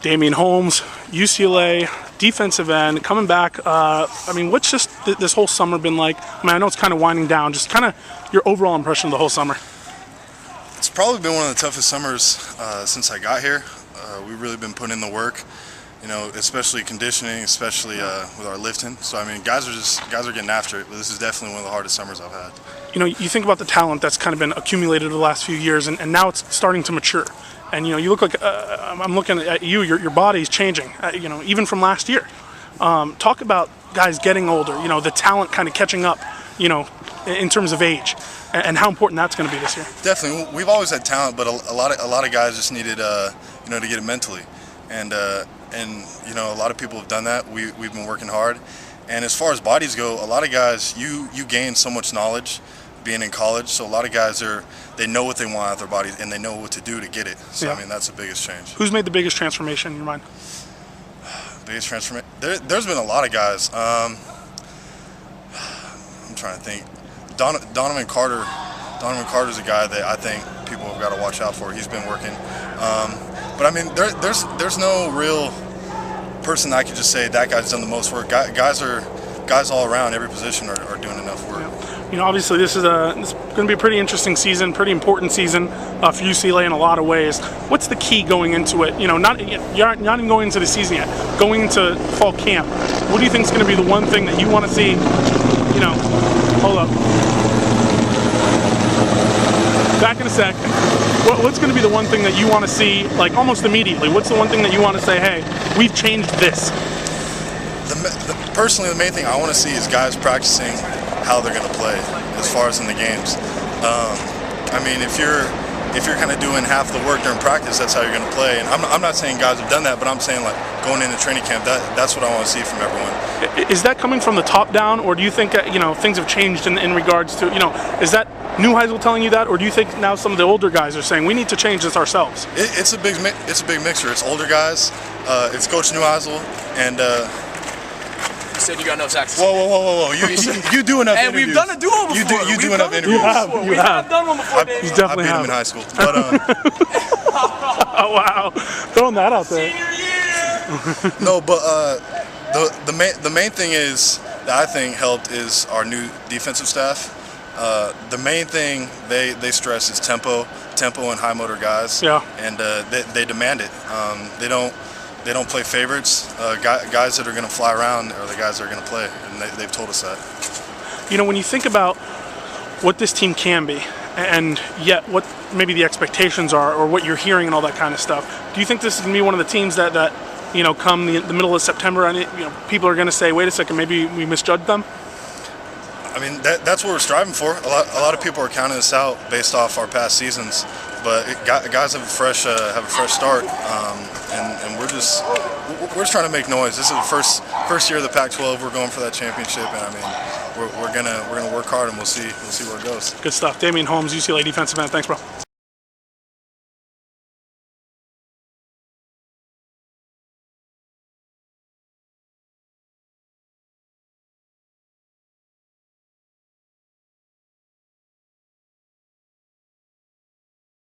Damien Holmes, UCLA, defensive end, coming back. I mean, what's just this whole summer been like? I mean, I know it's kind of winding down. Just kind of your overall impression of the whole summer. It's probably been one of the toughest summers since I got here. We've really been putting in the work, you know, especially conditioning, especially with our lifting. So I mean, guys are getting after it. But this is definitely one of the hardest summers I've had. You know, you think about the talent that's kind of been accumulated over the last few years, and now it's starting to mature. And you know, you look like I'm looking at you. Your body's changing. You know, even from last year. Talk about guys getting older. You know, the talent kind of catching up. You know, in terms of age, and how important that's going to be this year. Definitely, we've always had talent, but a lot of guys just needed you know, to get it mentally, and you know, a lot of people have done that. We've been working hard, and as far as bodies go, a lot of guys you gain so much knowledge being in college. So a lot of guys they know what they want out of their bodies, and they know what to do to get it. So yeah. I mean, that's the biggest change. Who's made the biggest transformation in your mind? Biggest transformation? There's been a lot of guys. I'm trying to think. Donovan Carter's a guy that I think people have got to watch out for. He's been working, but I mean, there's no real person I could just say that guy's done the most work. Guys all around every position are doing enough work. You know, obviously this is going to be a pretty interesting season, pretty important season for UCLA in a lot of ways. What's the key going into it? You know, you're not even going into the season yet. Going into fall camp, what do you think is going to be the one thing that you want to see? You know, hold up. Back in a sec. What's going to be the one thing that you want to see, like almost immediately? What's the one thing that you want to say, hey, we've changed this? Personally, the main thing I want to see is guys practicing how they're going to play as far as in the games. I mean, if you're kind of doing half the work during practice, that's how you're going to play. And I'm not saying guys have done that, but I'm saying like going into training camp, that's what I want to see from everyone. Is that coming from the top down, or do you think you know, things have changed in regards to, you know, is that New Heisel telling you that, or do you think now some of the older guys are saying we need to change this ourselves? It's a big mixture. It's older guys, it's Coach New Heisel, and you said you got enough sacks. Whoa. You do enough and interviews. we've done a duo before. You do enough interviews. You have done one before, David. You definitely I beat him in high school. But, oh, wow. Throwing that out there. Senior year. No, but the main thing is that I think helped is our new defensive staff. The main thing they stress is tempo and high motor guys. Yeah. And they demand it. They don't play favorites. Guys that are going to fly around are the guys that are going to play, and they've told us that. You know, when you think about what this team can be, and yet what maybe the expectations are, or what you're hearing and all that kind of stuff, do you think this is going to be one of the teams that you know, come the middle of September, and you know, people are going to say, wait a second, maybe we misjudged them? I mean, that's what we're striving for. A lot of people are counting us out based off our past seasons, but guys have a fresh start, and we're just trying to make noise. This is the first year of the Pac-12. We're going for that championship, and I mean, we're gonna work hard, and we'll see where it goes. Good stuff. Damien Holmes, UCLA defensive end. Thanks, bro.